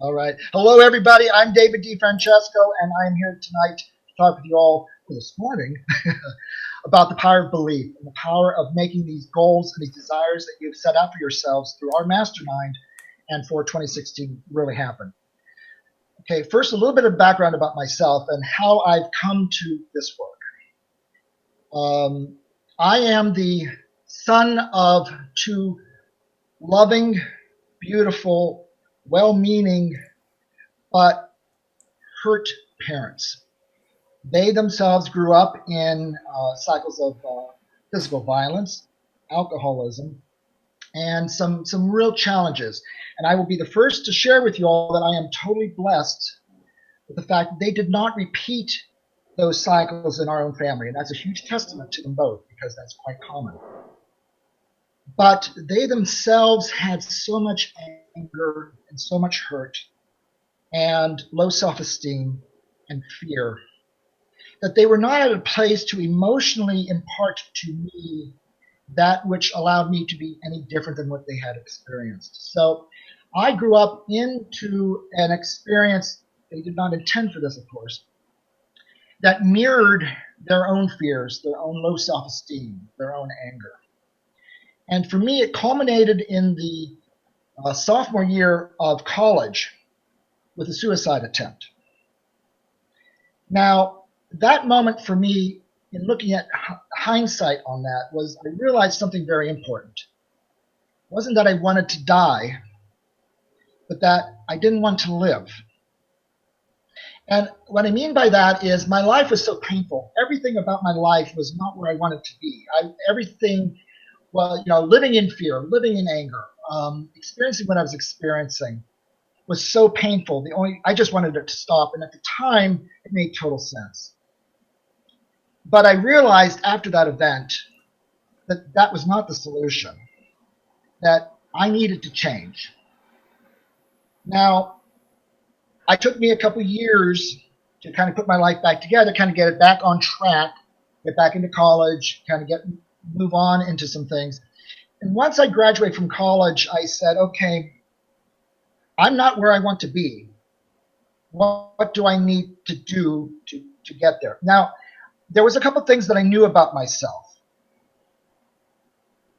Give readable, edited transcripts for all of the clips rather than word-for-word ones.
All right. Hello, everybody. I'm David D. Francesco, and I am here tonight to talk with you all this morning about the power of belief and the power of making these goals and these desires that you've set out for yourselves through our mastermind and for 2016 really happen. Okay, first, a little bit of background about myself and how I've come to this work. I am the son of two loving, beautiful, well-meaning, but hurt parents. They themselves grew up in cycles of physical violence, alcoholism, and some real challenges. And I will be the first to share with you all that I am totally blessed with the fact that they did not repeat those cycles in our own family. And that's a huge testament to them both because that's quite common. But they themselves had so much anger and so much hurt and low self-esteem and fear that they were not at a place to emotionally impart to me that which allowed me to be any different than what they had experienced. So I grew up into an experience, they did not intend for this, of course, that mirrored their own fears, their own low self-esteem, their own anger. And for me, it culminated in the sophomore year of college with a suicide attempt. Now, that moment for me, in looking at hindsight on that, was I realized something very important. It wasn't that I wanted to die, but that I didn't want to live. And what I mean by that is my life was so painful. Everything about my life was not where I wanted to be. Everything, well, living in fear, living in anger, experiencing what I was experiencing was so painful. I just wanted it to stop. And at the time, it made total sense. But I realized after that event that that was not the solution, that I needed to change. Now, it took me a couple years to kind of put my life back together, kind of get it back on track, get back into college, kind of move on into some things. And once I graduated from college, I said, okay, I'm not where I want to be. What do I need to do to get there? Now, there was a couple things that I knew about myself.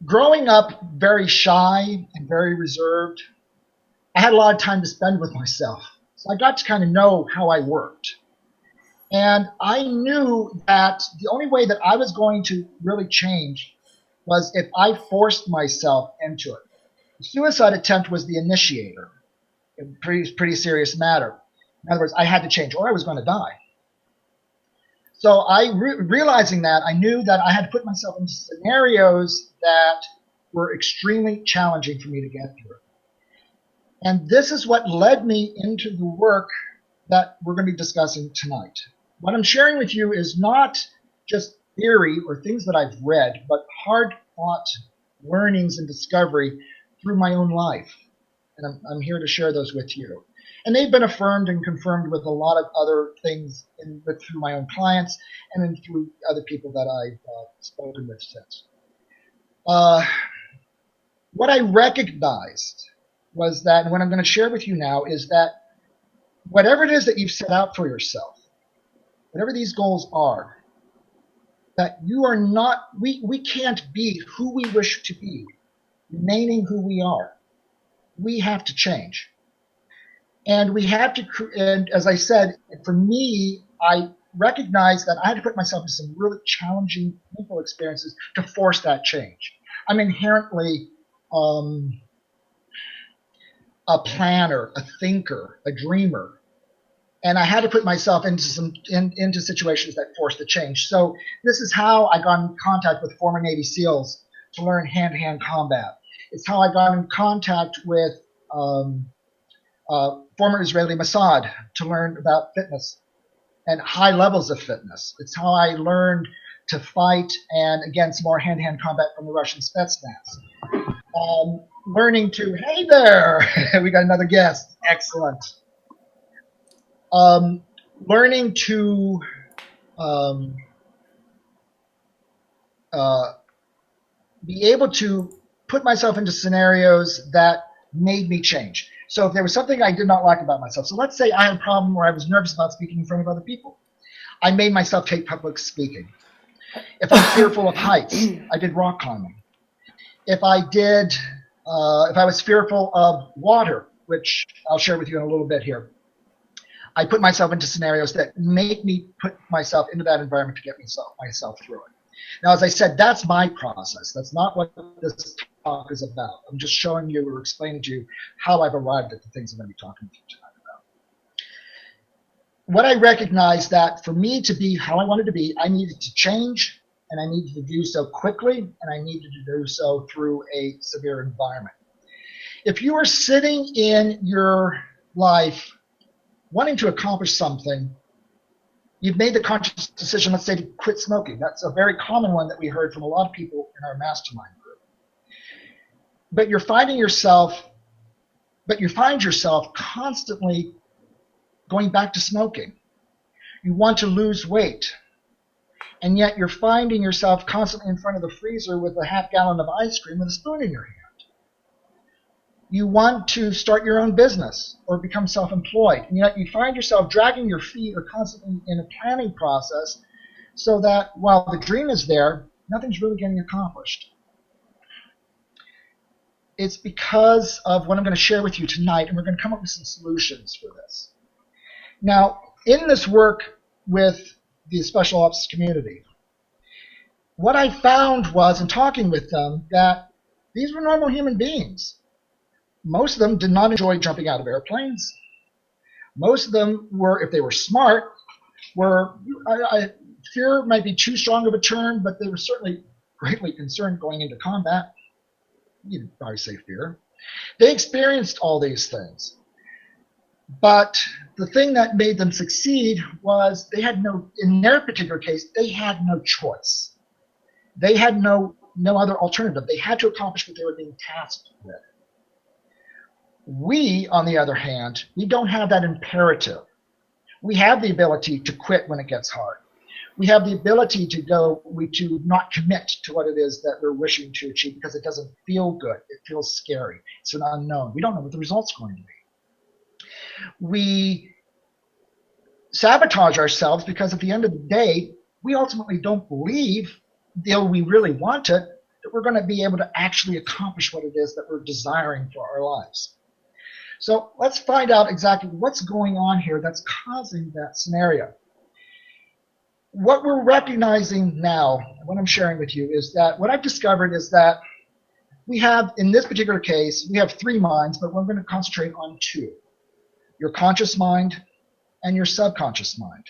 Growing up very shy and very reserved, I had a lot of time to spend with myself. So I got to kind of know how I worked. And I knew that the only way that I was going to really change was if I forced myself into it. The suicide attempt was the initiator. It was a pretty serious matter. In other words, I had to change or I was going to die. So realizing that, I knew that I had to put myself into scenarios that were extremely challenging for me to get through. And this is what led me into the work that we're going to be discussing tonight. What I'm sharing with you is not just theory or things that I've read, but hard-fought learnings and discovery through my own life. And I'm here to share those with you. And they've been affirmed and confirmed with a lot of other things through my own clients and then through other people that I've spoken with since. What I recognized was that, and what I'm going to share with you now, is that whatever it is that you've set out for yourself, whatever these goals are, that you are not, we can't be who we wish to be, remaining who we are. We have to change. And we have to, and as I said, for me, I recognized that I had to put myself in some really challenging, painful experiences to force that change. I'm inherently a planner, a thinker, a dreamer. And I had to put myself into situations that forced the change. So this is how I got in contact with former Navy SEALs to learn hand-to-hand combat. It's how I got in contact with former Israeli Mossad to learn about fitness and high levels of fitness. It's how I learned to fight, and again, some more hand-to-hand combat from the Russian Spetsnaz. Learning to, hey there, we got another guest, excellent. Learning to be able to put myself into scenarios that made me change. So if there was something I did not like about myself, so let's say I had a problem where I was nervous about speaking in front of other people. I made myself take public speaking. If I'm fearful of heights, I did rock climbing. If I was fearful of water, which I'll share with you in a little bit here, I put myself into scenarios that make me put myself into that environment to get myself through it. Now, as I said, that's my process. That's not what this talk is about. I'm just showing you or explaining to you how I've arrived at the things I'm going to be talking to you tonight about. What I recognized that for me to be how I wanted to be, I needed to change, and I needed to do so quickly, and I needed to do so through a severe environment. If you are sitting in your life wanting to accomplish something, you've made the conscious decision, let's say, to quit smoking. That's a very common one that we heard from a lot of people in our mastermind group. But you find yourself constantly going back to smoking. You want to lose weight, and yet you're finding yourself constantly in front of the freezer with a half gallon of ice cream with a spoon in your hand. You want to start your own business or become self-employed, and yet you find yourself dragging your feet or constantly in a planning process so that while the dream is there, nothing's really getting accomplished. It's because of what I'm going to share with you tonight, and we're going to come up with some solutions for this. Now, in this work with the special ops community, what I found was, in talking with them, that these were normal human beings. Most of them did not enjoy jumping out of airplanes. Most of them were, if they were smart, fear might be too strong of a term, but they were certainly greatly concerned going into combat. You'd probably say fear. They experienced all these things. But the thing that made them succeed was in their particular case, they had no choice. They had no other alternative. They had to accomplish what they were being tasked with. We, on the other hand, we don't have that imperative. We have the ability to quit when it gets hard. We have the ability to not commit to what it is that we're wishing to achieve because it doesn't feel good. It feels scary. It's an unknown. We don't know what the result's going to be. We sabotage ourselves because at the end of the day, we ultimately don't believe, though we really want it, that we're going to be able to actually accomplish what it is that we're desiring for our lives. So let's find out exactly what's going on here that's causing that scenario. What we're recognizing now, what I'm sharing with you, is that what I've discovered is that we have, in this particular case, we have 3 minds, but we're going to concentrate on 2. Your conscious mind and your subconscious mind.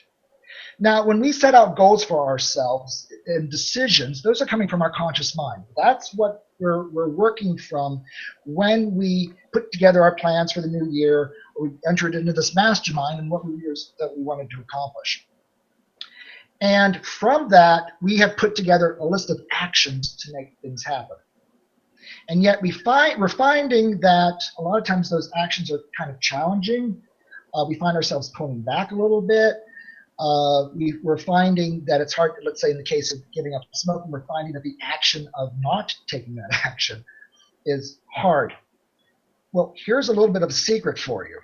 Now, when we set out goals for ourselves and decisions, those are coming from our conscious mind. That's what we're working from when we put together our plans for the new year, or we entered into this mastermind and what we wanted to accomplish. And from that, we have put together a list of actions to make things happen. And yet we're finding that a lot of times those actions are kind of challenging. We find ourselves pulling back a little bit. We're finding that it's hard, let's say in the case of giving up smoking, we're finding that the action of not taking that action is hard. Well, here's a little bit of a secret for you.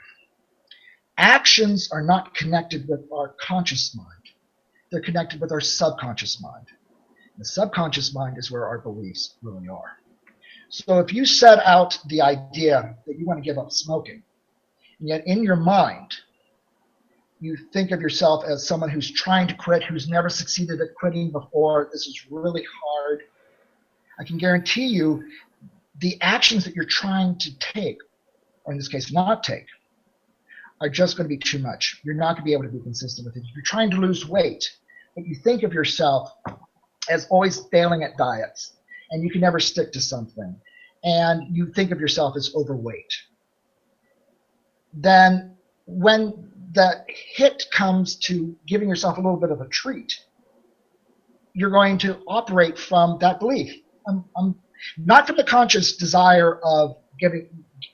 Actions are not connected with our conscious mind. They're connected with our subconscious mind. The subconscious mind is where our beliefs really are. So if you set out the idea that you want to give up smoking, and yet in your mind, you think of yourself as someone who's trying to quit, who's never succeeded at quitting before, this is really hard, I can guarantee you the actions that you're trying to take, or in this case not take, are just going to be too much. You're not going to be able to be consistent with it. If you're trying to lose weight, but you think of yourself as always failing at diets, and you can never stick to something, and you think of yourself as overweight, then when the hit comes to giving yourself a little bit of a treat, you're going to operate from that belief. Not from the conscious desire of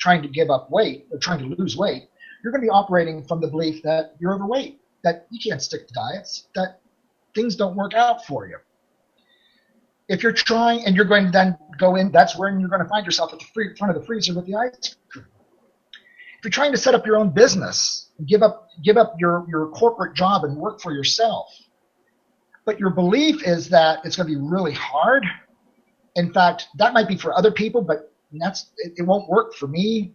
trying to give up weight or trying to lose weight. You're going to be operating from the belief that you're overweight, that you can't stick to diets, that things don't work out for you. If you're trying, and you're going to then go in, that's where you're going to find yourself at the front of the freezer with the ice cream. you're trying to set up your own business, give up your corporate job and work for yourself, but your belief is that it's going to be really hard. In fact, that might be for other people, but it won't work for me.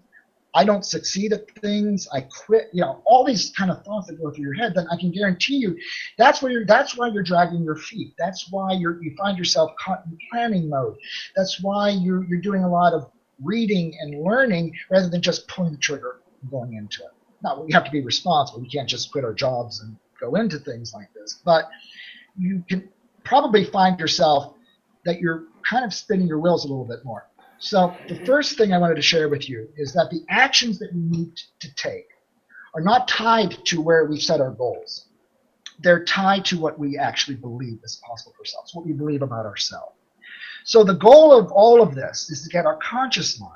I don't succeed at things. I quit. All these kind of thoughts that go through your head. Then I can guarantee you, that's why you're dragging your feet. That's why you find yourself caught in planning mode. That's why you're doing a lot of reading and learning rather than just pulling the trigger and going into it. Now, we have to be responsible. We can't just quit our jobs and go into things like this. But you can probably find yourself that you're kind of spinning your wheels a little bit more. So the first thing I wanted to share with you is that the actions that we need to take are not tied to where we've set our goals. They're tied to what we actually believe is possible for ourselves, what we believe about ourselves. So the goal of all of this is to get our conscious mind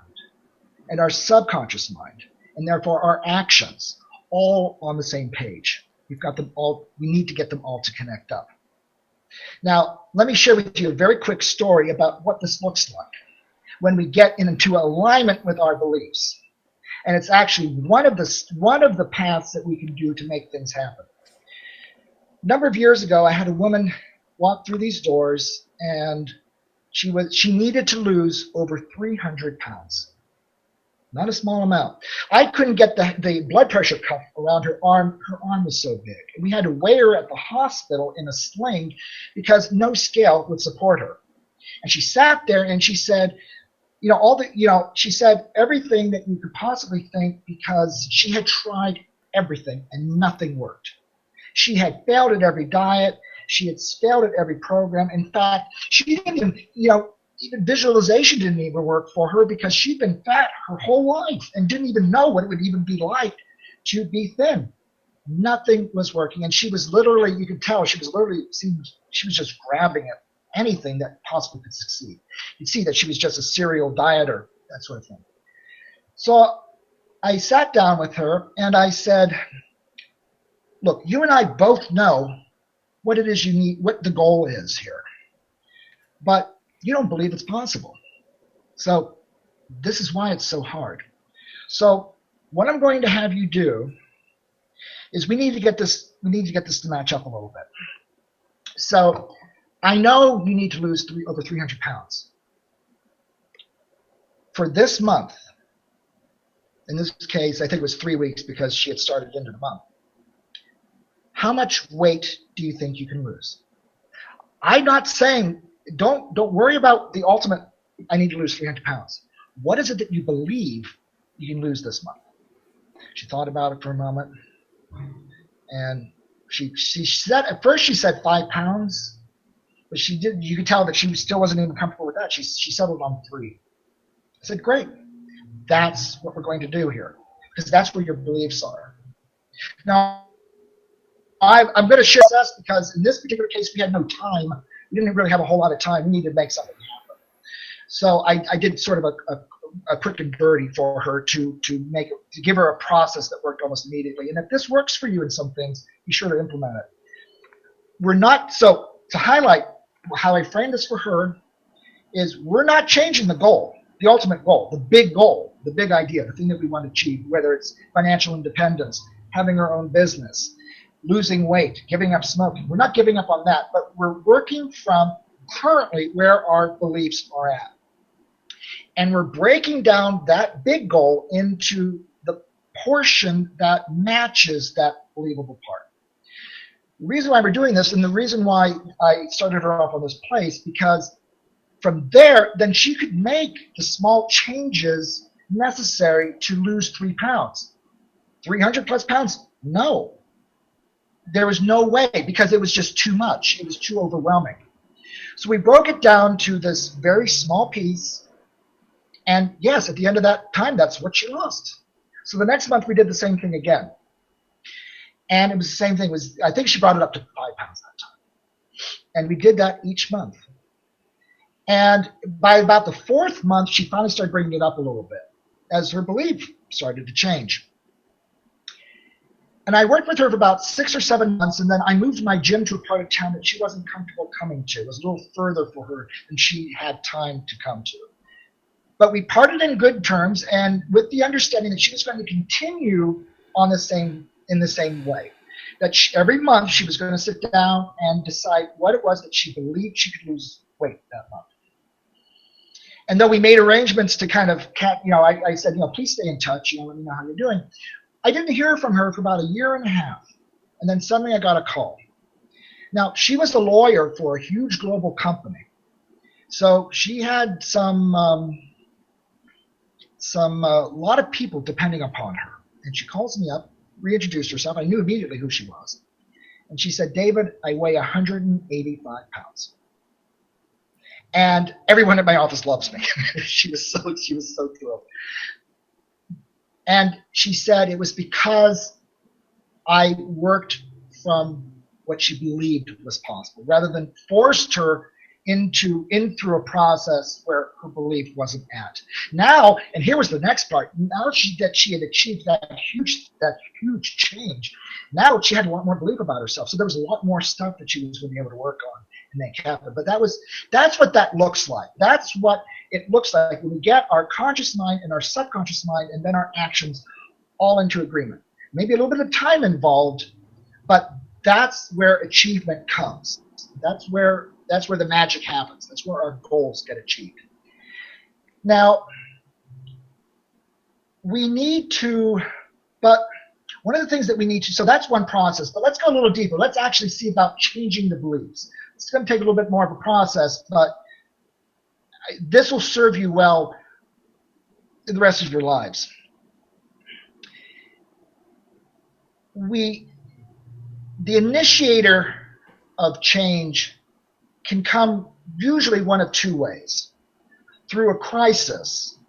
and our subconscious mind, and therefore our actions, all on the same page. We've got them all. We need to get them all to connect up. Now, let me share with you a very quick story about what this looks like when we get into alignment with our beliefs. And it's actually one of the paths that we can do to make things happen. A number of years ago, I had a woman walk through these doors, and she needed to lose over 300 pounds. Not a small amount. I couldn't get the blood pressure cuff around her arm. Her arm was so big. And we had to weigh her at the hospital in a sling because no scale would support her. And she sat there and she said, she said everything that you could possibly think, because she had tried everything and nothing worked. She had failed at every diet. She had failed at every program. In fact, she didn't even, even visualization didn't even work for her because she'd been fat her whole life and didn't even know what it would even be like to be thin. Nothing was working. And she was literally, you could tell, she was just grabbing at anything that possibly could succeed. You'd see that she was just a serial dieter, that sort of thing. So I sat down with her and I said, look, you and I both know what it is you need, what the goal is here. But you don't believe it's possible. So this is why it's so hard. So what I'm going to have you do is we need to get this to match up a little bit. So I know you need to lose over 300 pounds. For this month, in this case, I think it was 3 weeks because she had started into the month. How much weight do you think you can lose? I'm not saying, don't worry about the ultimate, I need to lose 300 pounds. What is it that you believe you can lose this month? She thought about it for a moment. And she said, at first she said 5 pounds. But you could tell that she still wasn't even comfortable with that. She settled on 3. I said, great. That's what we're going to do here, because that's where your beliefs are. Now, I'm going to share this because in this particular case, we had no time. We didn't really have a whole lot of time. We needed to make something happen. So I did sort of a quick and dirty for her to give her a process that worked almost immediately. And if this works for you in some things, be sure to implement it. So to highlight how I framed this for her is, we're not changing the goal, the ultimate goal, the big idea, the thing that we want to achieve, whether it's financial independence, having our own business, losing weight, giving up smoking. We're not giving up on that, but we're working from currently where our beliefs are at. And we're breaking down that big goal into the portion that matches that believable part. The reason why we're doing this, and the reason why I started her off on this place, because from there, then she could make the small changes necessary to lose 3 pounds. 300 plus pounds? No. There was no way, because it was just too much. It was too overwhelming. So we broke it down to this very small piece. And yes, at the end of that time, that's what she lost. So the next month we did the same thing again. And it was the same thing. I think she brought it up to 5 pounds that time. And we did that each month. And by about the 4th month, she finally started bringing it up a little bit as her belief started to change. And I worked with her for about 6 or 7 months, and then I moved my gym to a part of town that she wasn't comfortable coming to. It was a little further for her than she had time to come to. But we parted in good terms, and with the understanding that she was going to continue on in the same way. That every month she was going to sit down and decide what it was that she believed she could lose weight that month. And though we made arrangements to kind of, I said, please stay in touch, let me know how you're doing. I didn't hear from her for about a year and a half. And then suddenly I got a call. Now, she was a lawyer for a huge global company. So she had a lot of people depending upon her. And she calls me up, reintroduced herself. I knew immediately who she was. And she said, David, I weigh 185 pounds. And everyone at my office loves me. She was so thrilled. And she said it was because I worked from what she believed was possible, rather than forced her in through a process where her belief wasn't at. Now, and here was the next part. Now that she had achieved that huge change, now she had a lot more belief about herself. So there was a lot more stuff that she was going to be able to work on and make happen. But that's what that looks like. That's what it looks like when we get our conscious mind and our subconscious mind and then our actions all into agreement. Maybe a little bit of time involved, but that's where achievement comes. That's where the magic happens. That's where our goals get achieved. Now, we need to, but one of the things that we need to, so that's one process, but let's go a little deeper. Let's actually see about changing the beliefs. It's going to take a little bit more of a process, but this will serve you well in the rest of your lives. The initiator of change can come usually one of two ways. Through a crisis,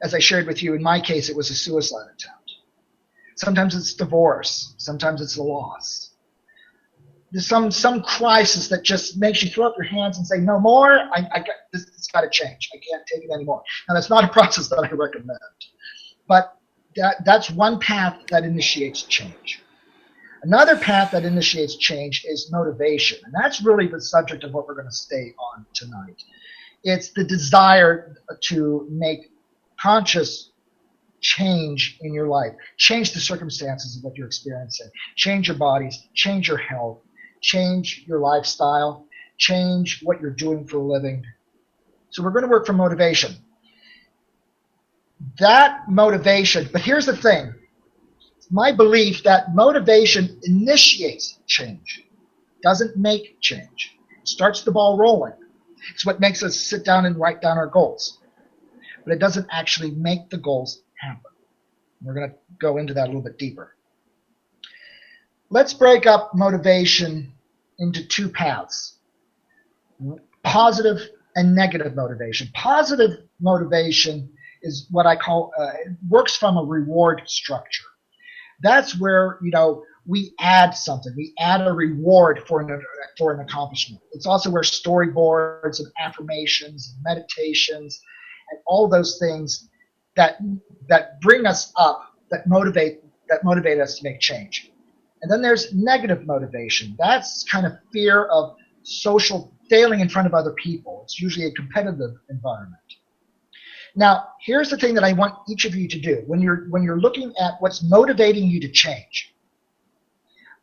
as I shared with you, in my case, it was a suicide attempt. Sometimes it's divorce. Sometimes it's a loss. There's some crisis that just makes you throw up your hands and say, no more, it's got to change. I can't take it anymore. Now, that's not a process that I recommend. But that's one path that initiates change. Another path that initiates change is motivation. And that's really the subject of what we're going to stay on tonight. It's the desire to make conscious change in your life, change the circumstances of what you're experiencing, change your bodies, change your health, change your lifestyle, change what you're doing for a living. So we're going to work for motivation. That motivation, but here's the thing. It's my belief that motivation initiates change, doesn't make change. It starts the ball rolling. It's what makes us sit down and write down our goals. But it doesn't actually make the goals happen. We're going to go into that a little bit deeper. Let's break up motivation into two paths, positive and negative motivation. Positive motivation is what I call, it works from a reward structure. That's where, we add something. We add a reward for an accomplishment. It's also where storyboards and affirmations and meditations and all those things that bring us up, that motivate us to make change. And then there's negative motivation. That's kind of fear of social failing in front of other people. It's usually a competitive environment. Now, here's the thing that I want each of you to do. When you're looking at what's motivating you to change,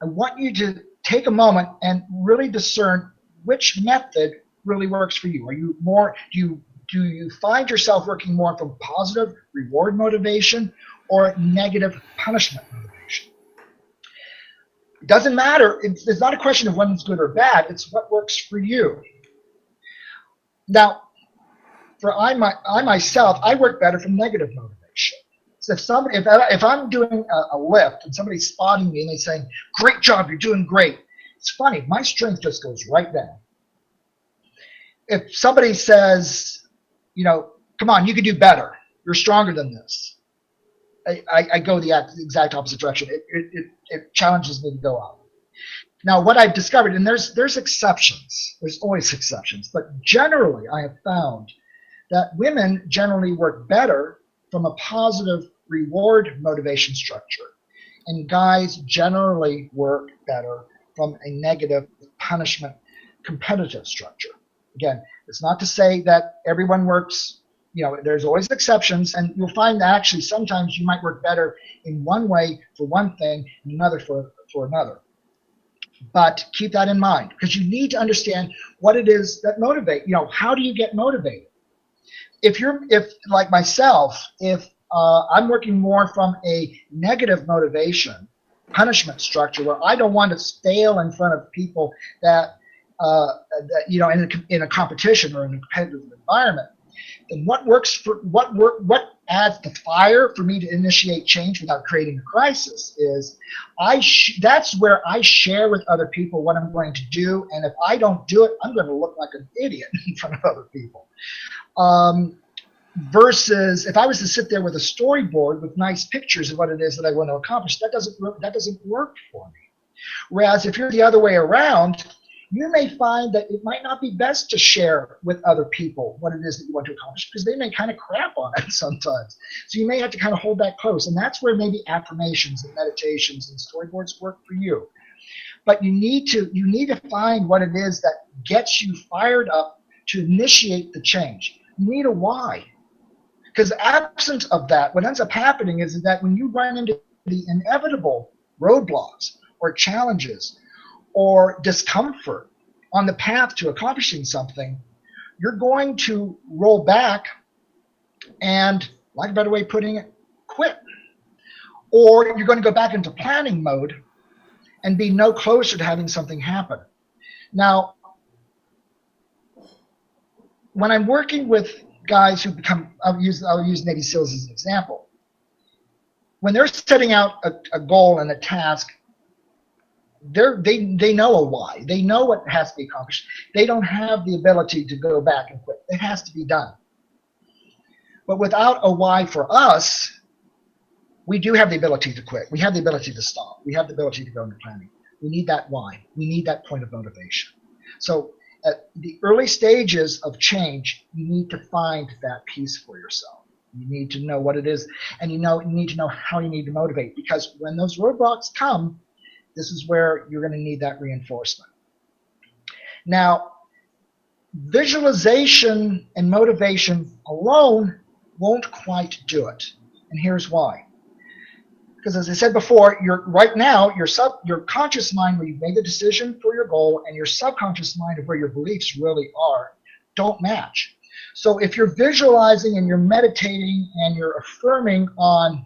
I want you to take a moment and really discern which method really works for you. Are you more, do you find yourself working more from positive reward motivation or negative punishment motivation? It doesn't matter. It's not a question of one's good or bad. It's what works for you. Now, for I myself, I work better from negative motivation. So if I'm doing a lift and somebody's spotting me and they're saying, "Great job, you're doing great," it's funny, my strength just goes right down. If somebody says, "Come on, you can do better. You're stronger than this," I go the exact opposite direction. It challenges me to go up. Now, what I've discovered, and there's exceptions. There's always exceptions, but generally, I have found that women generally work better from a positive reward motivation structure, and guys generally work better from a negative punishment competitive structure. Again, it's not to say that everyone works there's always exceptions, and you'll find that actually sometimes you might work better in one way for one thing and another for another. But keep that in mind, because you need to understand what it is that motivate. How do you get motivated? If like myself, if I'm working more from a negative motivation, punishment structure, where I don't want to fail in front of people that in a competition or in a competitive environment, then what adds the fire for me to initiate change without creating a crisis is that's where I share with other people what I'm going to do, and if I don't do it, I'm going to look like an idiot in front of other people. Versus if I was to sit there with a storyboard with nice pictures of what it is that I want to accomplish, that doesn't work for me. Whereas if you're the other way around, you may find that it might not be best to share with other people what it is that you want to accomplish, because they may kind of crap on it sometimes. So you may have to kind of hold that close. And that's where maybe affirmations and meditations and storyboards work for you. But you need to find what it is that gets you fired up to initiate the change. You need a why. Because absent of that, what ends up happening is that when you run into the inevitable roadblocks or challenges or discomfort on the path to accomplishing something, you're going to roll back and, like a better way of putting it, quit. Or you're going to go back into planning mode and be no closer to having something happen. Now, when I'm working with guys who I'll use Navy SEALs as an example. When they're setting out a goal and a task, they know a why. They know what has to be accomplished. They don't have the ability to go back and quit. It has to be done. But without a why for us, we do have the ability to quit. We have the ability to stop. We have the ability to go into planning. We need that why. We need that point of motivation. So at the early stages of change, you need to find that piece for yourself. You need to know what it is, and you need to know how you need to motivate, because when those roadblocks come, this is where you're going to need that reinforcement. Now, visualization and motivation alone won't quite do it, and here's why. Because as I said before, right now, your conscious mind, where you've made the decision for your goal, and your subconscious mind of where your beliefs really are, don't match. So if you're visualizing and you're meditating and you're affirming on,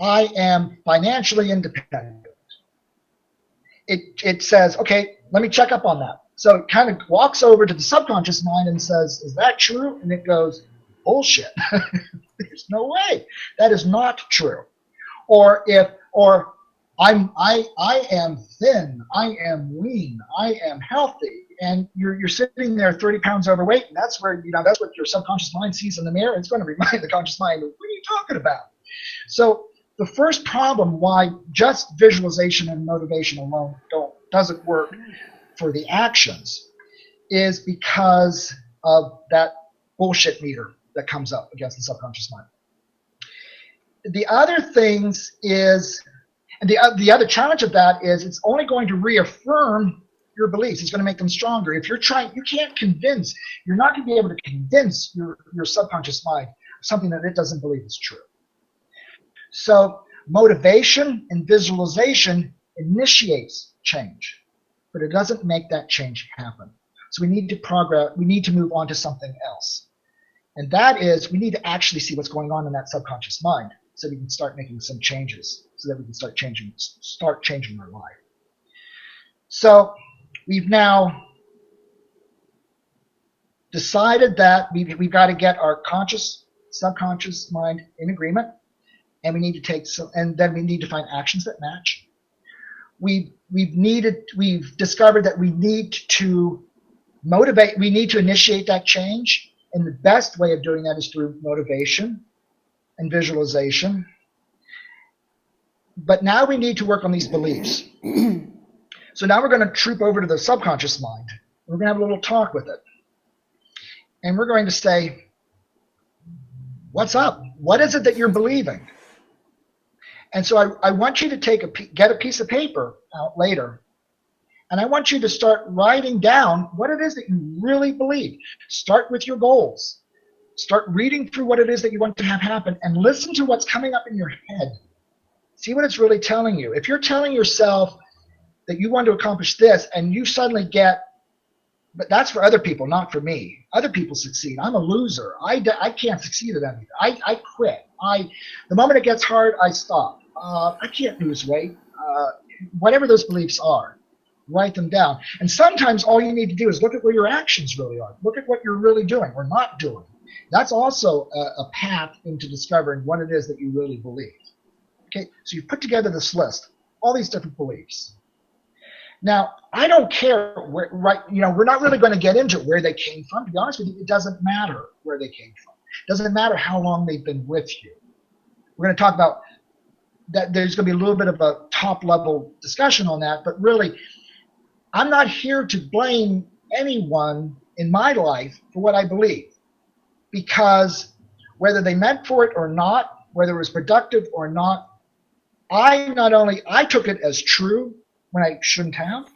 I am financially independent, it says, okay, let me check up on that. So it kind of walks over to the subconscious mind and says, is that true? And it goes, bullshit. There's no way. That is not true. Or I am thin, I am lean, I am healthy, and you're sitting there 30 pounds overweight, and that's what your subconscious mind sees in the mirror. It's going to remind the conscious mind, what are you talking about? So the first problem why just visualization and motivation alone doesn't work for the actions is because of that bullshit meter that comes up against the subconscious mind. The other things is, and the other challenge of that is, it's only going to reaffirm your beliefs. It's going to make them stronger. If you're trying, you're not going to be able to convince your subconscious mind of something that it doesn't believe is true. So motivation and visualization initiates change, but it doesn't make that change happen. So we need to move on to something else. And that is, we need to actually see what's going on in that subconscious mind, so we can start making some changes, so that we can start changing our life. So we've now decided that we've got to get our subconscious mind in agreement, and we need to find actions that match. We've discovered that we need to motivate. We need to initiate that change, and the best way of doing that is through motivation and visualization. But now we need to work on these beliefs. So now we're going to troop over to the subconscious mind. We're going to have a little talk with it. And we're going to say, what's up? What is it that you're believing? And so I want you to get a piece of paper out later, and I want you to start writing down what it is that you really believe. Start with your goals. Start reading through what it is that you want to have happen and listen to what's coming up in your head. See what it's really telling you. If you're telling yourself that you want to accomplish this and you suddenly get, but that's for other people, not for me. Other people succeed. I'm a loser. I can't succeed at anything. I quit. The moment it gets hard, I stop. I can't lose weight. Whatever those beliefs are, write them down. And sometimes all you need to do is look at where your actions really are. Look at what you're really doing or not doing. That's also a path into discovering what it is that you really believe. Okay, so you put together this list, all these different beliefs. Now, I don't care where, we're not really going to get into where they came from. To be honest with you, it doesn't matter where they came from. It doesn't matter how long they've been with you. We're going to talk about that. There's going to be a little bit of a top-level discussion on that, but really, I'm not here to blame anyone in my life for what I believe, because whether they meant for it or not, whether it was productive or not, I took it as true when I shouldn't have,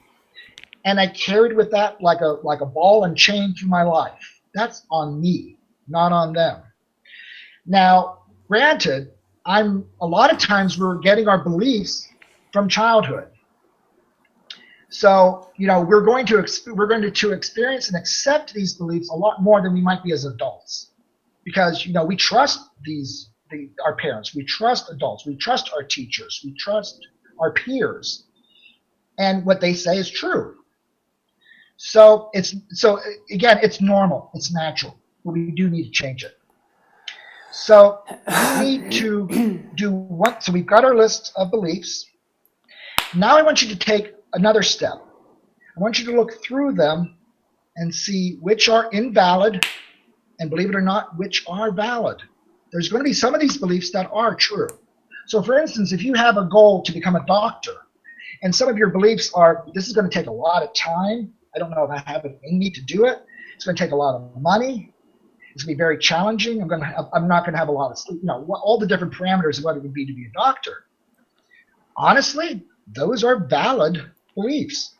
and I carried with that like a ball and chain through my life. That's on me, not on them. Now, granted, a lot of times we're getting our beliefs from childhood. So, we're going to experience and accept these beliefs a lot more than we might be as adults, because we trust our parents, we trust adults, we trust our teachers, we trust our peers. And what they say is true. So again, it's normal, it's natural, but we do need to change it. So we need to do what? So we've got our list of beliefs. Now I want you to take another step. I want you to look through them and see which are invalid, and believe it or not, which are valid. There's going to be some of these beliefs that are true. So for instance, if you have a goal to become a doctor, and some of your beliefs are, this is going to take a lot of time. I don't know if I have it in me to do it. It's going to take a lot of money. It's going to be very challenging. I'm not going to have a lot of sleep. All the different parameters of what it would be to be a doctor. Honestly, those are valid beliefs.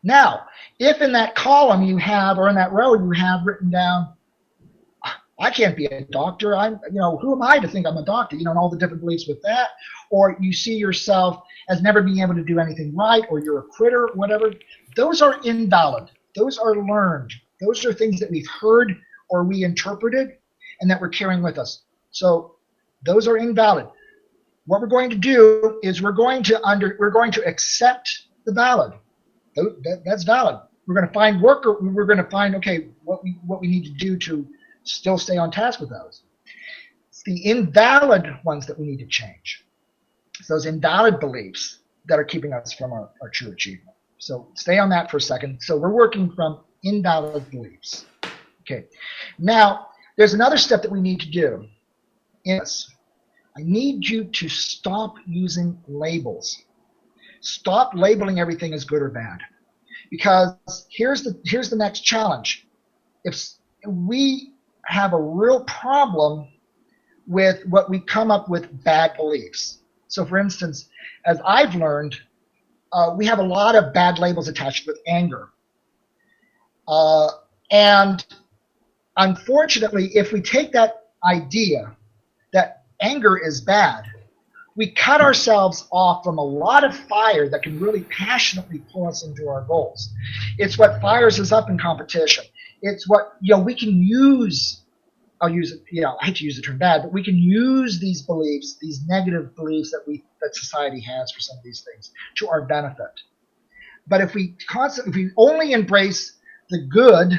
Now, if in that column you have, or in that row you have written down, I can't be a doctor. Who am I to think I'm a doctor? And all the different beliefs with that. Or you see yourself as never being able to do anything right, or you're a quitter, whatever. Those are invalid. Those are learned. Those are things that we've heard or we interpreted and that we're carrying with us. So those are invalid. What we're going to do is we're going to accept the valid. That's valid. We're going to find we're going to find, okay, what we need to do to still stay on task with those. It's the invalid ones that we need to change. It's those invalid beliefs that are keeping us from our true achievement. So stay on that for a second. So we're working from invalid beliefs. Okay. Now, there's another step that we need to do. Yes. I need you to stop using labels. Stop labeling everything as good or bad. Because here's the next challenge. If we have a real problem with what we come up with bad beliefs. So for instance, as I've learned, we have a lot of bad labels attached with anger. And unfortunately, if we take that idea that anger is bad, we cut ourselves off from a lot of fire that can really passionately pull us into our goals. It's what fires us up in competition. It's what, we can use. I hate to use the term bad, but we can use these beliefs, these negative beliefs that society has for some of these things, to our benefit. But if we only embrace the good,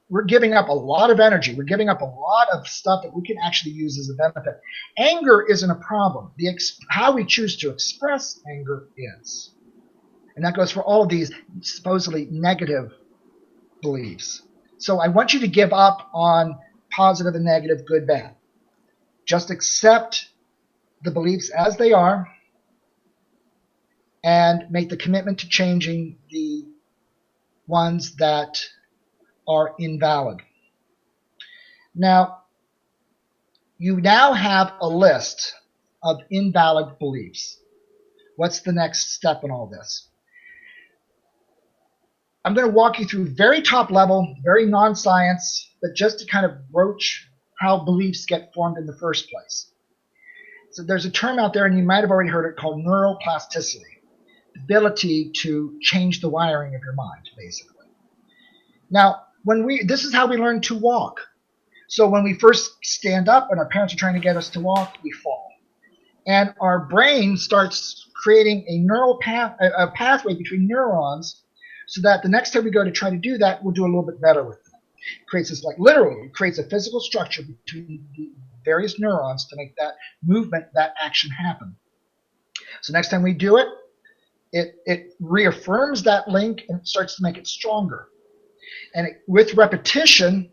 we're giving up a lot of energy. We're giving up a lot of stuff that we can actually use as a benefit. Anger isn't a problem. How we choose to express anger is. And that goes for all of these supposedly negative beliefs. So I want you to give up on positive and negative, good, bad. Just accept the beliefs as they are and make the commitment to changing the ones that are invalid. Now, you now have a list of invalid beliefs. What's the next step in all this? I'm going to walk you through very top level, very non-science, but just to kind of broach how beliefs get formed in the first place. So there's a term out there, and you might have already heard it, called neuroplasticity, the ability to change the wiring of your mind, basically. Now, this is how we learn to walk. So when we first stand up and our parents are trying to get us to walk, we fall. And our brain starts creating a pathway between neurons so that the next time we go to try to do that, we'll do a little bit better with it. It creates this, literally, it creates a physical structure between the various neurons to make that movement, that action happen. So next time we do it, it reaffirms that link and it starts to make it stronger. And with repetition,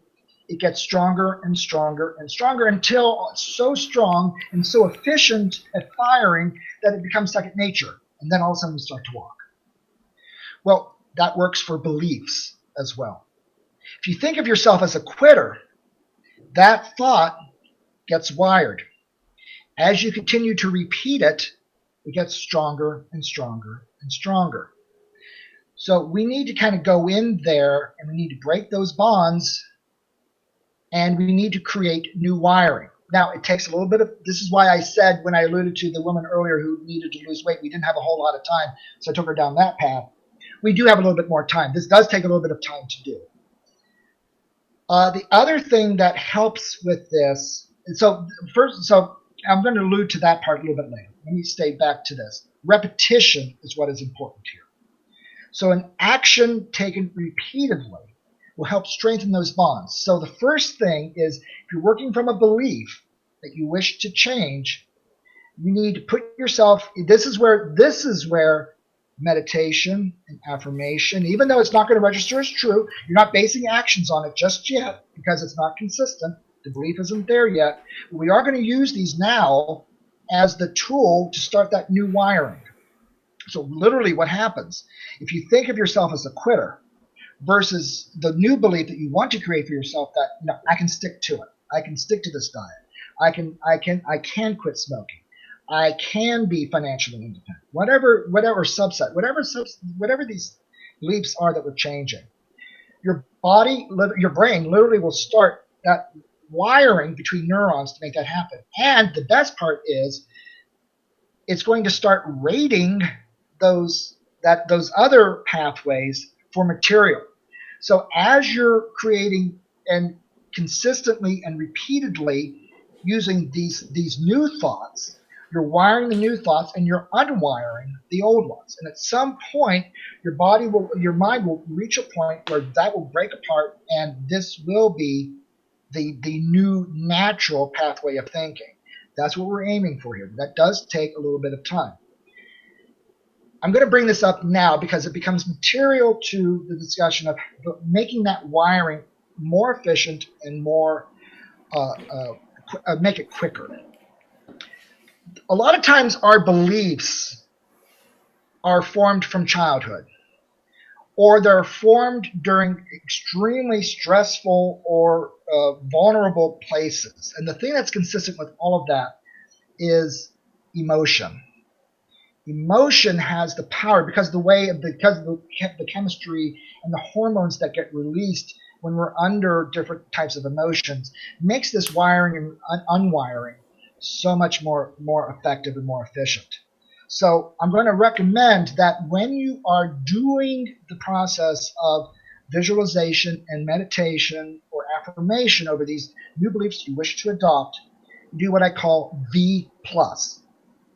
it gets stronger and stronger and stronger until it's so strong and so efficient at firing that it becomes second nature. And then all of a sudden we start to walk. Well, that works for beliefs as well. If you think of yourself as a quitter, that thought gets wired. As you continue to repeat it, it gets stronger and stronger and stronger. So we need to kind of go in there and we need to break those bonds and we need to create new wiring. Now, it takes a little bit of, this is why I said when I alluded to the woman earlier who needed to lose weight, we didn't have a whole lot of time, so I took her down that path. We do have a little bit more time. This does take a little bit of time to do. The other thing that helps with this, so I'm going to allude to that part a little bit later. Let me stay back to this. Repetition is what is important here. So an action taken repeatedly will help strengthen those bonds. So the first thing is, if you're working from a belief that you wish to change, you need to put yourself, this is where meditation and affirmation, even though it's not going to register as true, you're not basing actions on it just yet because it's not consistent. The belief isn't there yet. We are going to use these now as the tool to start that new wiring. So literally what happens, if you think of yourself as a quitter versus the new belief that you want to create for yourself that, I can stick to it. I can stick to this diet. I can quit smoking. I can be financially independent. Whatever subset, whatever these beliefs are that we're changing. Your brain literally will start that wiring between neurons to make that happen. And the best part is it's going to start rating those other pathways for material. So as you're creating and consistently and repeatedly using these new thoughts, you're wiring the new thoughts and you're unwiring the old ones. And at some point, your mind will reach a point where that will break apart, and this will be the new natural pathway of thinking. That's what we're aiming for here. That does take a little bit of time. I'm going to bring this up now because it becomes material to the discussion of making that wiring more efficient and more make it quicker. A lot of times our beliefs are formed from childhood, or they're formed during extremely stressful or vulnerable places. And the thing that's consistent with all of that is emotion. Emotion has the power because of the chemistry and the hormones that get released when we're under different types of emotions, makes this wiring and unwiring so much more effective and more efficient. So I'm going to recommend that when you are doing the process of visualization and meditation or affirmation over these new beliefs you wish to adopt, do what I call V+,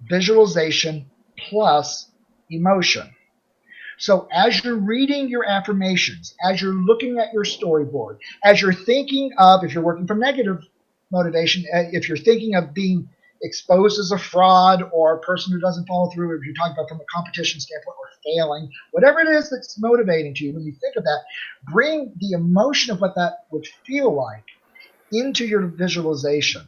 visualization plus emotion. So as you're reading your affirmations, as you're looking at your storyboard, as you're thinking of, if you're working from negative motivation, if you're thinking of being exposed as a fraud or a person who doesn't follow through, if you're talking about from a competition standpoint or failing, whatever it is that's motivating to you, when you think of that, bring the emotion of what that would feel like into your visualization,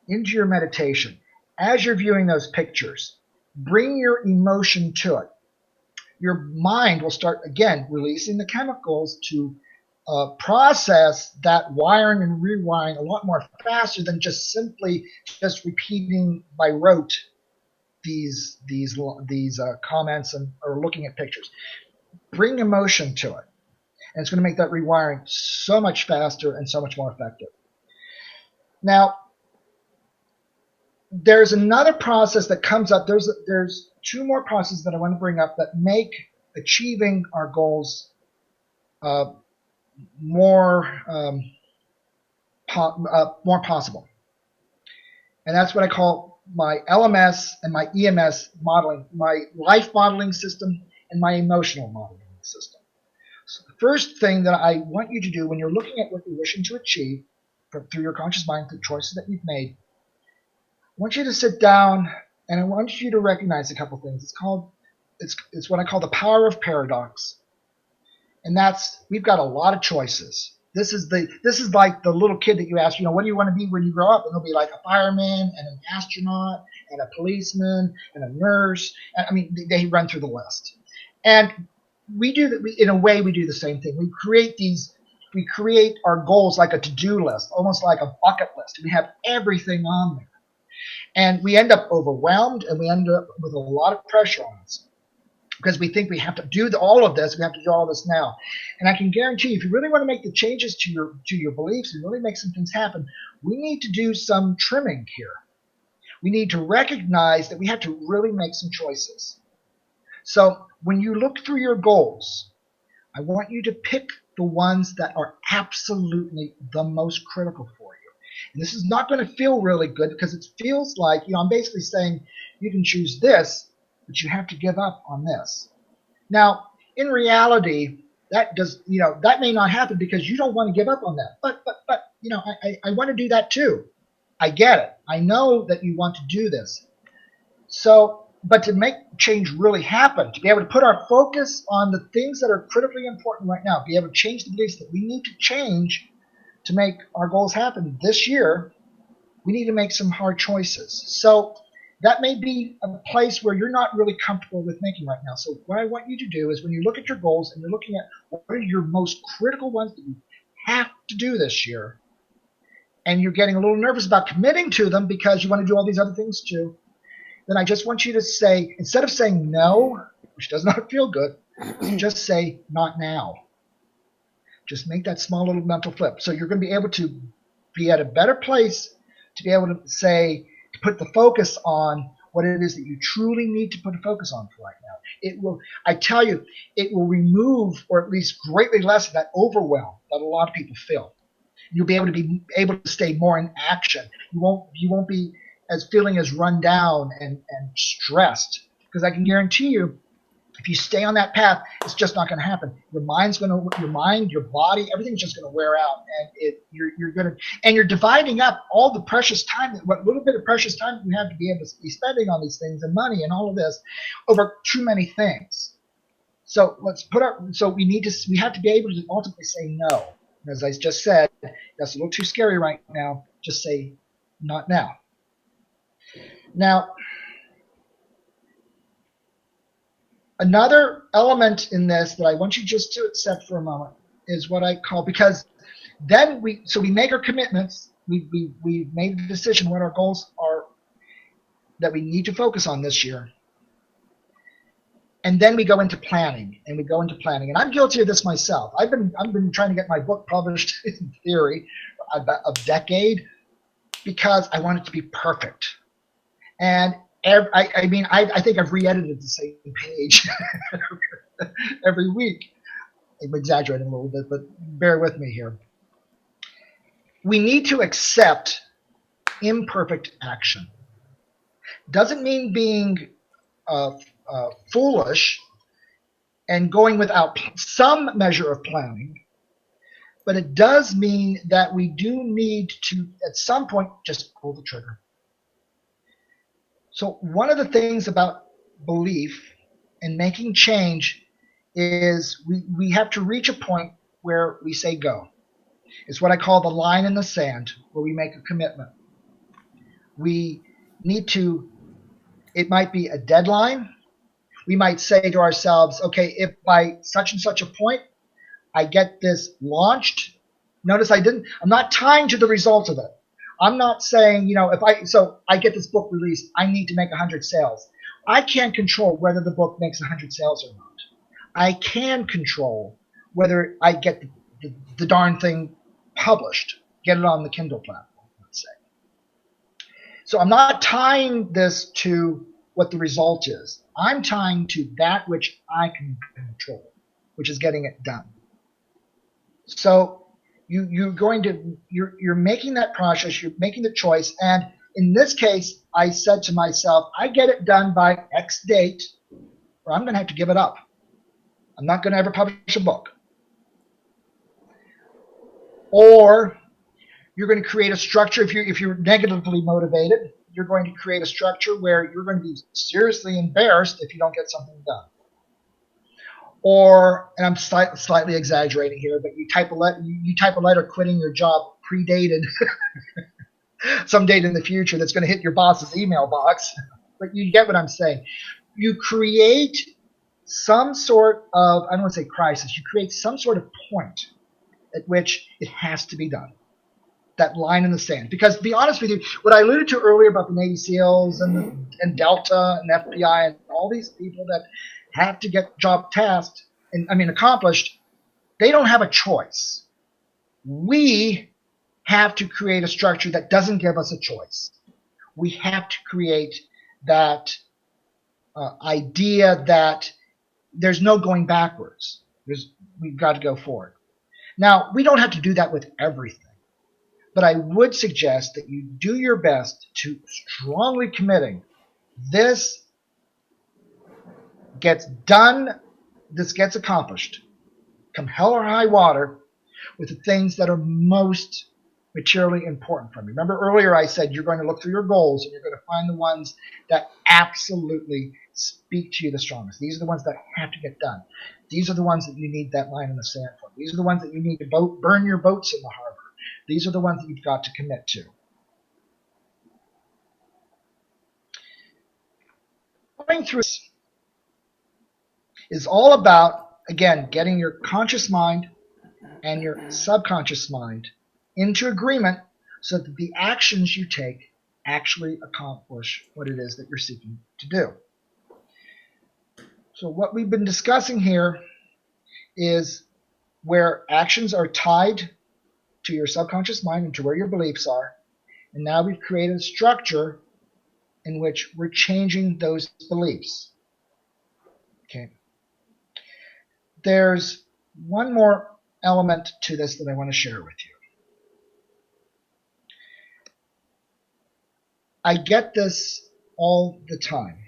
into your meditation. As you're viewing those pictures, bring your emotion to it. Your mind will start, again, releasing the chemicals to process that wiring and rewiring a lot more faster than just simply just repeating by rote these comments or looking at pictures. Bring emotion to it. And it's going to make that rewiring so much faster and so much more effective. Now, there's another process that comes up. There's two more processes that I want to bring up that make achieving our goals more possible. And that's what I call my LMS and my EMS modeling, my life modeling system and my emotional modeling system. So the first thing that I want you to do when you're looking at what you're wishing to achieve through your conscious mind, through choices that you've made, I want you to sit down and I want you to recognize a couple things. It's what I call the power of paradox. And that's, we've got a lot of choices. This is like the little kid that you ask, what do you want to be when you grow up? And they'll be like a fireman and an astronaut and a policeman and a nurse. I mean, they run through the list. And we do, in a way, we do the same thing. We create our goals like a to-do list, almost like a bucket list. We have everything on there. And we end up overwhelmed and we end up with a lot of pressure on us because we think we have to do all of this. We have to do all this now. And I can guarantee you, if you really want to make the changes to your beliefs and really make some things happen, we need to do some trimming here. We need to recognize that we have to really make some choices. So when you look through your goals, I want you to pick the ones that are absolutely the most critical for you. And this is not going to feel really good because it feels like, I'm basically saying you can choose this, but you have to give up on this. Now, in reality, that may not happen because you don't want to give up on that. But I want to do that too. I get it. I know that you want to do this. So, but to make change really happen, to be able to put our focus on the things that are critically important right now, be able to change the beliefs that we need to change to make our goals happen this year, we need to make some hard choices. So that may be a place where you're not really comfortable with making right now. So what I want you to do is when you look at your goals and you're looking at what are your most critical ones that you have to do this year, and you're getting a little nervous about committing to them because you want to do all these other things too, then I just want you to say, instead of saying no, which does not feel good, just say not now. Just make that small little mental flip. So you're going to be able to be at a better place to be able to say, to put the focus on what it is that you truly need to put a focus on for right now. It will, I tell you, it will remove or at least greatly lessen that overwhelm that a lot of people feel. You'll be able to stay more in action. You won't be as feeling as run down and stressed, because I can guarantee you, if you stay on that path, it's just not going to happen. Your mind, your body, everything's just going to wear out, and you're dividing up all the precious time, what little bit of precious time you have to be able to be spending on these things and money and all of this over too many things. So we have to be able to ultimately say no. As I just said, that's a little too scary right now. Just say not now. Now, another element in this that I want you just to accept for a moment is what I call, because then we make our commitments, we made the decision what our goals are that we need to focus on this year. And then we go into planning, and and I'm guilty of this myself. I've been trying to get my book published in theory a decade because I want it to be perfect. And I think I've re-edited the same page every week. I'm exaggerating a little bit, but bear with me here. We need to accept imperfect action. Doesn't mean being foolish and going without some measure of planning, but it does mean that we do need to, at some point, just pull the trigger. So one of the things about belief and making change is we have to reach a point where we say go. It's what I call the line in the sand, where we make a commitment. We need to, it might be a deadline. We might say to ourselves, okay, if by such and such a point I get this launched, notice I'm not tying to the result of it. I'm not saying, so I get this book released, I need to make 100 sales. I can't control whether the book makes 100 sales or not. I can control whether I get the darn thing published, get it on the Kindle platform, let's say. So I'm not tying this to what the result is. I'm tying to that which I can control, which is getting it done. So you're making that process, you're making the choice, and in this case, I said to myself, I get it done by X date, or I'm going to have to give it up. I'm not going to ever publish a book. Or you're going to create a structure. If you're negatively motivated, you're going to create a structure where you're going to be seriously embarrassed if you don't get something done. Or, and I'm slightly exaggerating here, but you type a letter quitting your job predated some date in the future that's going to hit your boss's email box. But you get what I'm saying. You create some sort of, I don't want to say crisis, you create some sort of point at which it has to be done. That line in the sand. Because to be honest with you, what I alluded to earlier about the Navy SEALs and Delta and FBI and all these people that have to get job tasked and accomplished, they don't have a choice. We have to create a structure that doesn't give us a choice. We have to create that idea that there's no going backwards. We've got to go forward. Now, we don't have to do that with everything. But I would suggest that you do your best to strongly committing this gets done, this gets accomplished, come hell or high water, with the things that are most materially important for me. Remember earlier I said you're going to look through your goals and you're going to find the ones that absolutely speak to you the strongest. These are the ones that have to get done. These are the ones that you need that line in the sand for. These are the ones that you need to burn your boats in the harbor. These are the ones that you've got to commit to. Going through this is all about, again, getting your conscious mind and your subconscious mind into agreement so that the actions you take actually accomplish what it is that you're seeking to do. So what we've been discussing here is where actions are tied to your subconscious mind and to where your beliefs are. And now we've created a structure in which we're changing those beliefs. Okay. There's one more element to this that I want to share with you. I get this all the time.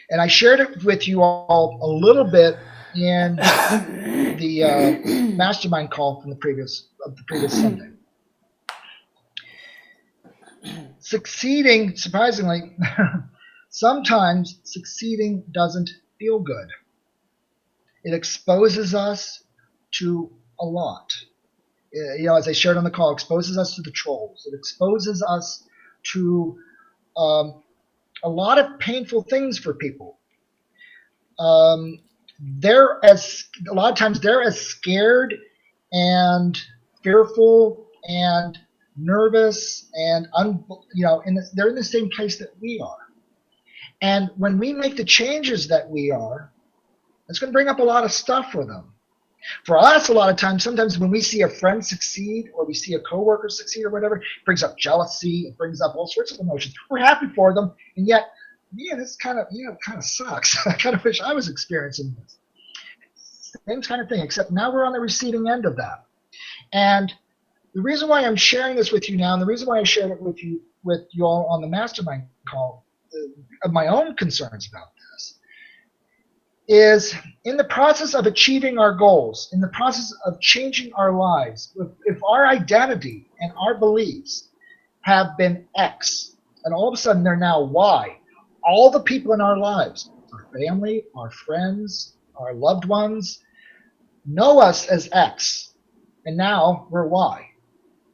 And I shared it with you all a little bit in the mastermind call from the previous Sunday. Succeeding, surprisingly, sometimes succeeding doesn't feel good. It exposes us to a lot. As I shared on the call, it exposes us to the trolls. It exposes us to a lot of painful things for people. A lot of times they're as scared and fearful and nervous and they're in the same place that we are. And when we make the changes that we are, it's going to bring up a lot of stuff for them. For us, a lot of times, sometimes when we see a friend succeed or we see a coworker succeed or whatever, it brings up jealousy, it brings up all sorts of emotions. We're happy for them, and yet, this kind of sucks. I kind of wish I was experiencing this. Same kind of thing, except now we're on the receiving end of that. And the reason why I'm sharing this with you now, and the reason why I shared it with you all on the mastermind call, of my own concerns about this, is in the process of achieving our goals, in the process of changing our lives, if our identity and our beliefs have been X, and all of a sudden they're now Y, all the people in our lives, our family, our friends, our loved ones, know us as X, and now we're Y.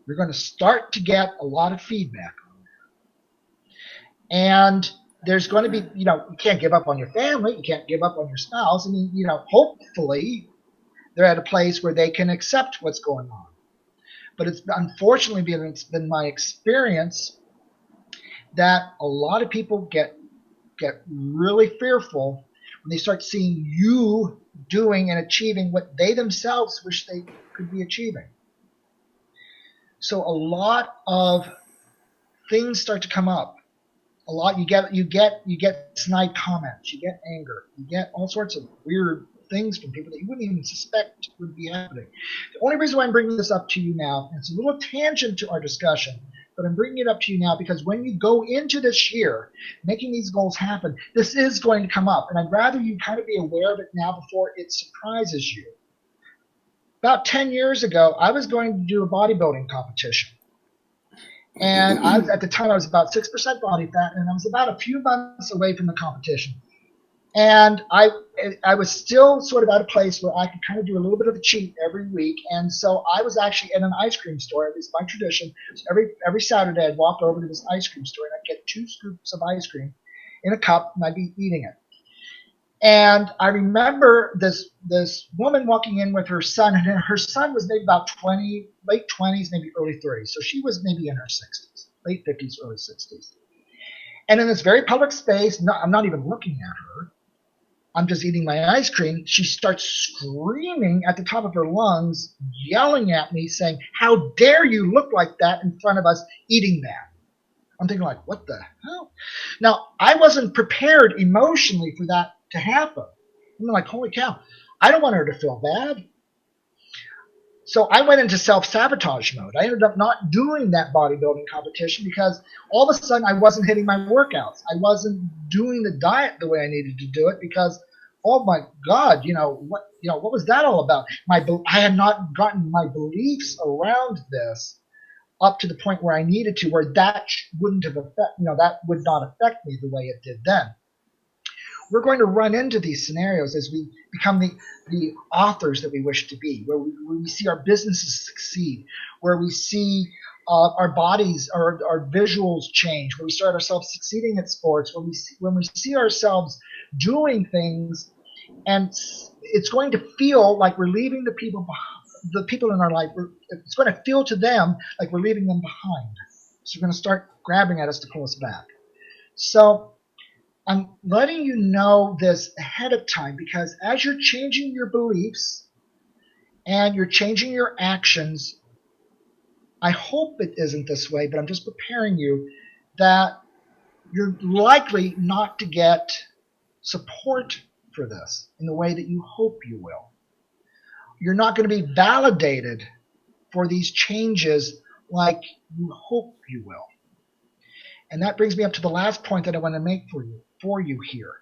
You're going to start to get a lot of feedback on that. And there's going to be, you can't give up on your family, you can't give up on your spouse. Hopefully they're at a place where they can accept what's going on. But it's unfortunately been my experience that a lot of people get really fearful when they start seeing you doing and achieving what they themselves wish they could be achieving. So a lot of things start to come up. A lot you get snide comments, you get anger, you get all sorts of weird things from people that you wouldn't even suspect would be happening. The only reason why I'm bringing this up to you now, and it's a little tangent to our discussion, but I'm bringing it up to you now because when you go into this year making these goals happen, this is going to come up, and I'd rather you kind of be aware of it now before it surprises you. About 10 years ago, I was going to do a bodybuilding competition. And at the time, I was about 6% body fat, and I was about a few months away from the competition. And I was still sort of at a place where I could kind of do a little bit of a cheat every week. And so I was actually at an ice cream store. It was my tradition. So every Saturday, I'd walk over to this ice cream store, and I'd get 2 scoops of ice cream in a cup, and I'd be eating it. And I remember this woman walking in with her son, and her son was maybe about late 20s, maybe early 30s. So she was maybe in her 60s, late 50s, early 60s. And in this very public space, I'm not even looking at her. I'm just eating my ice cream. She starts screaming at the top of her lungs, yelling at me, saying, "How dare you look like that in front of us eating that?" I'm thinking like, what the hell? Now, I wasn't prepared emotionally for that to happen. I'm like, holy cow, I don't want her to feel bad. So I went into self-sabotage mode. I ended up not doing that bodybuilding competition because all of a sudden I wasn't hitting my workouts. I wasn't doing the diet the way I needed to do it because, oh my God, what was that all about? I had not gotten my beliefs around this up to the point where I needed to, where that wouldn't have that would not affect me the way it did then. We're going to run into these scenarios as we become the authors that we wish to be, where we see our businesses succeed, where we see our bodies, our visuals change, where we start ourselves succeeding at sports, when we see ourselves doing things, and it's going to feel like we're leaving the people in our life. It's going to feel to them like we're leaving them behind. So we're going to start grabbing at us to pull us back. So I'm letting you know this ahead of time because as you're changing your beliefs and you're changing your actions, I hope it isn't this way, but I'm just preparing you that you're likely not to get support for this in the way that you hope you will. You're not going to be validated for these changes like you hope you will. And that brings me up to the last point that I want to make for you here.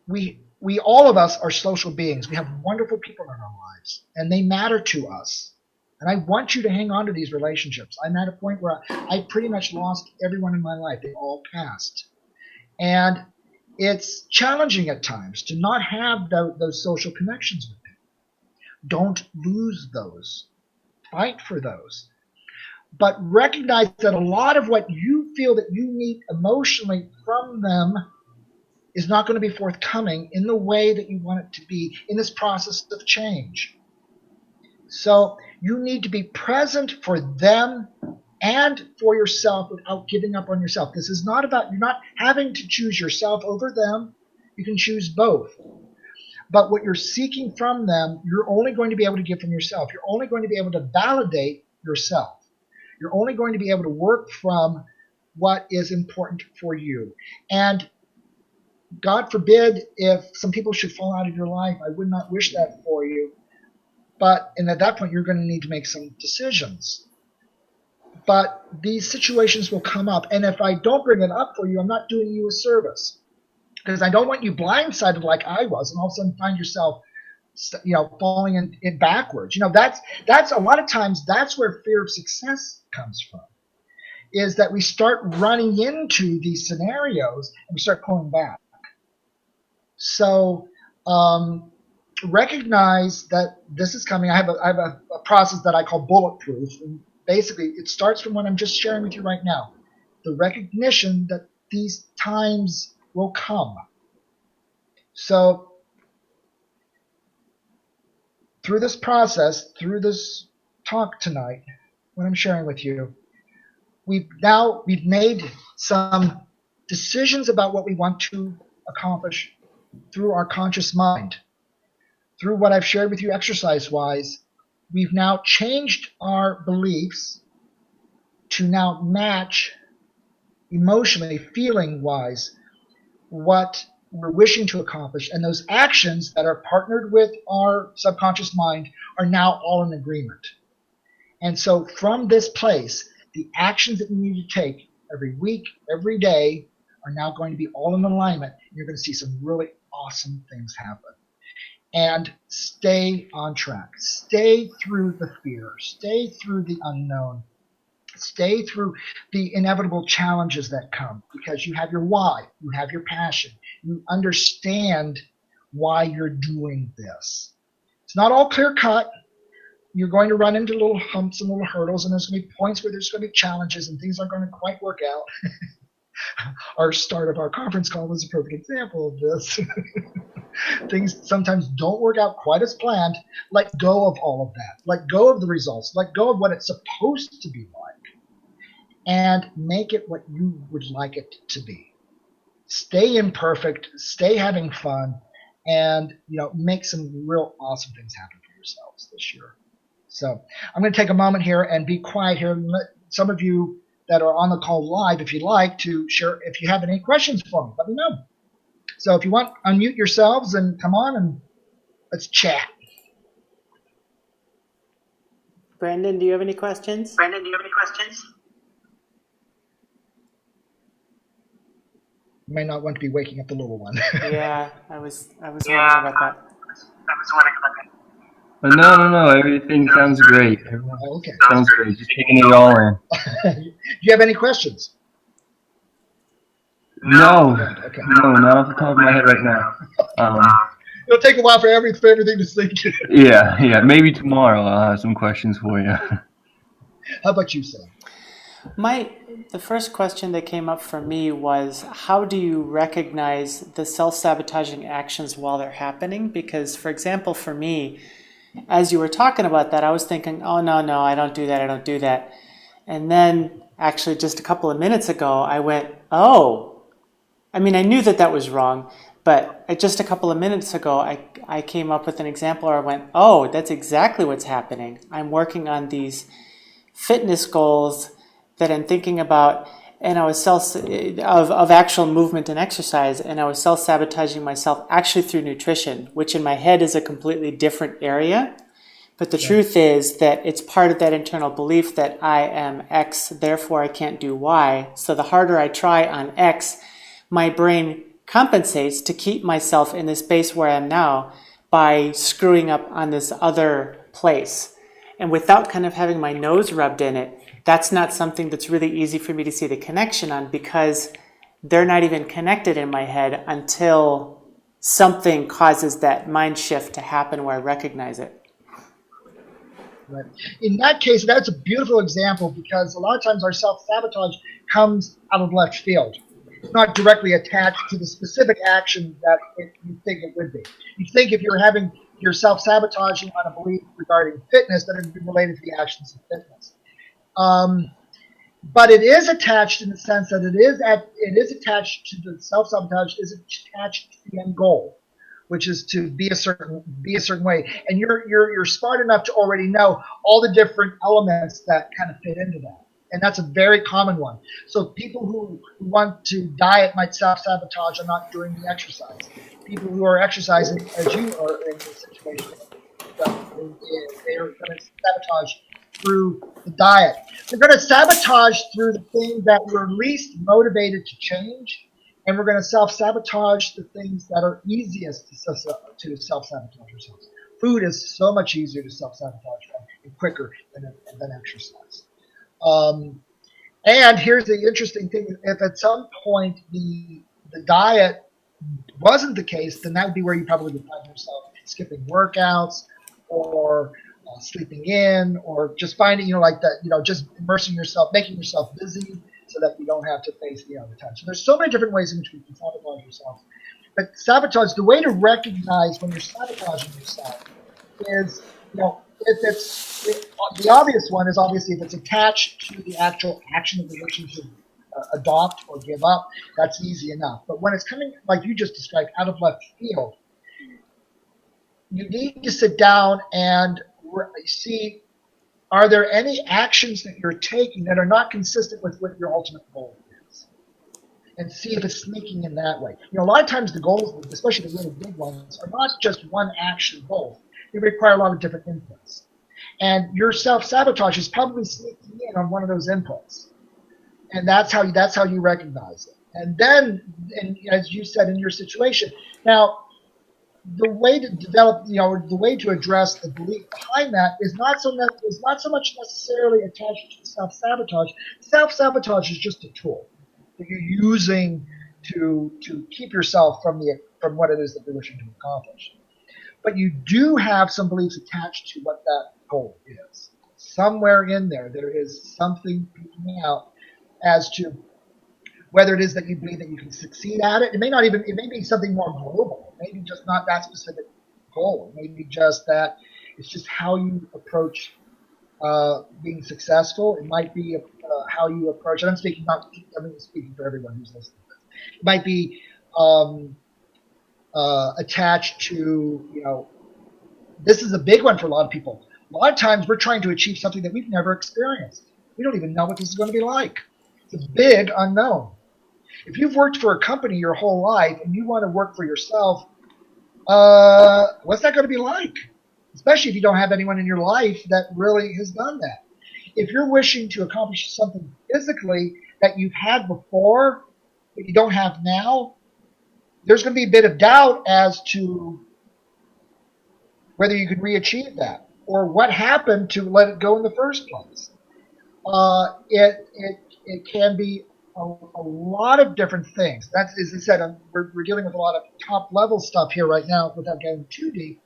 We all of us are social beings. We have wonderful people in our lives, and they matter to us. And I want you to hang on to these relationships. I'm at a point where I pretty much lost everyone in my life. They all passed. And it's challenging at times to not have those social connections with people. Don't lose those. Fight for those. But recognize that a lot of what you feel that you need emotionally from them is not going to be forthcoming in the way that you want it to be in this process of change. So you need to be present for them and for yourself without giving up on yourself. This is not about, you're not having to choose yourself over them. You can choose both. But what you're seeking from them, you're only going to be able to give from yourself. You're only going to be able to validate yourself. You're only going to be able to work from what is important for you. And God forbid if some people should fall out of your life. I would not wish that for you. And at that point, you're going to need to make some decisions. But these situations will come up. And if I don't bring it up for you, I'm not doing you a service. Because I don't want you blindsided like I was and all of a sudden find yourself falling in backwards. That's a lot of times that's where fear of success comes from, is that we start running into these scenarios and we start pulling back. So recognize that this is coming. I have a process that I call bulletproof. And basically, it starts from what I'm just sharing with you right now. The recognition that these times will come. So through this process, through this talk tonight, what I'm sharing with you, we've made some decisions about what we want to accomplish. through our conscious mind, through what I've shared with you exercise-wise, we've now changed our beliefs to now match emotionally, feeling-wise, what we're wishing to accomplish. And those actions that are partnered with our subconscious mind are now all in agreement. And so from this place, the actions that we need to take every week, every day, are now going to be all in alignment. And you're going to see some really awesome things happen. And stay on track. Stay through the fear. Stay through the unknown. Stay through the inevitable challenges that come, because you have your why. You have your passion. You understand why you're doing this. It's not all clear cut. You're going to run into little humps and little hurdles, and there's going to be points where there's going to be challenges and things aren't going to quite work out. Our start of our conference call was a perfect example of this. Things sometimes don't work out quite as planned. Let go of all of that. Let go of the results. Let go of what it's supposed to be like, and make it what you would like it to be. Stay imperfect. Stay having fun, and make some real awesome things happen for yourselves this year. So I'm going to take a moment here and be quiet here and let some of you that are on the call live, if you'd like to share, if you have any questions for me, let me know. So if you want, unmute yourselves and come on and let's chat. Brandon, do you have any questions? You may not want to be waking up the little one. Yeah, I was wondering about that. No. Everything sounds great. Okay. Sounds great. Just taking it all in. Do you have any questions? No, Okay. no, not off the top of my head right now. It'll take a while for everything to sink in. Yeah. Maybe tomorrow I'll have some questions for you. How about you, Sam? The first question that came up for me was, how do you recognize the self-sabotaging actions while they're happening? Because, for example, for me, as you were talking about that, I was thinking, oh, no, I don't do that. And then, actually, just a couple of minutes ago, I went, oh. I mean, I knew that was wrong, but just a couple of minutes ago, I came up with an example where I went, oh, that's exactly what's happening. I'm working on these fitness goals that I'm thinking about, and I was of actual movement and exercise, and I was self-sabotaging myself actually through nutrition, which in my head is a completely different area. But the truth is that it's part of that internal belief that I am X, therefore I can't do Y. So the harder I try on X, my brain compensates to keep myself in the space where I am now by screwing up on this other place. And without kind of having my nose rubbed in it, that's not something that's really easy for me to see the connection on, because they're not even connected in my head until something causes that mind shift to happen where I recognize it. Right. In that case, that's a beautiful example, because a lot of times our self-sabotage comes out of left field. It's not directly attached to the specific action that you think it would be. You think if you're self-sabotaging on a belief regarding fitness, that it would be related to the actions of fitness. But it is attached in the sense that it is attached to the self-sabotage is attached to the end goal, which is to be a certain way. And you're smart enough to already know all the different elements that kind of fit into that. And that's a very common one. So people who want to diet might self-sabotage on not doing the exercise. People who are exercising, as you are in this situation, they are going to sabotage through the diet. We're going to sabotage through the thing that we're least motivated to change, and we're going to self-sabotage the things that are easiest to self-sabotage ourselves. Food is so much easier to self-sabotage and quicker than exercise. And here's the interesting thing: if at some point the diet wasn't the case, then that would be where you probably would find yourself skipping workouts or sleeping in, or just finding, like that, just immersing yourself, making yourself busy so that you don't have to face the other time. So there's so many different ways in which we can sabotage ourselves. But sabotage, the way to recognize when you're sabotaging yourself is, the obvious one is obviously if it's attached to the actual action of the wishing to adopt or give up, that's easy enough. But when it's coming, like you just described, out of left field, you need to sit down and see, are there any actions that you're taking that are not consistent with what your ultimate goal is? And see if it's sneaking in that way. A lot of times the goals, especially the really big ones, are not just one action goal. They require a lot of different inputs. And your self-sabotage is probably sneaking in on one of those inputs. And that's how you recognize it. And then, and as you said in your situation, now, the way to develop, the way to address the belief behind that is not so much necessarily attached to self-sabotage. Self-sabotage is just a tool that you're using to keep yourself from what it is that you're wishing to accomplish. But you do have some beliefs attached to what that goal is. Somewhere in there is something peeking out as to whether it is that you believe that you can succeed at it. It may be something more global. Maybe just not that specific goal. Maybe just that it's just how you approach being successful. It might be how you approach. And I'm speaking for everyone who's listening. It might be attached to, this is a big one for a lot of people. A lot of times we're trying to achieve something that we've never experienced. We don't even know what this is going to be like. It's a big unknown. If you've worked for a company your whole life and you want to work for yourself, what's that going to be like? Especially if you don't have anyone in your life that really has done that. If you're wishing to accomplish something physically that you've had before but you don't have now, there's going to be a bit of doubt as to whether you could re-achieve that or what happened to let it go in the first place. It can be a lot of different things. That's, as I said, we're dealing with a lot of top-level stuff here right now without getting too deep.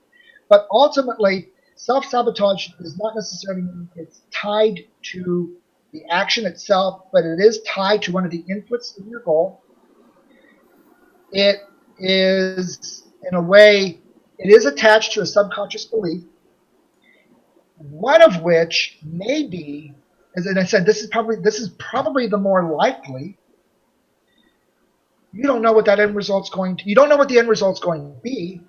But ultimately, self-sabotage does not necessarily mean it's tied to the action itself, but it is tied to one of the inputs in your goal. It is, in a way, it is attached to a subconscious belief, one of which may be, as I said, this is probably the more likely. You don't know what that end result's you don't know what the end result's going to be,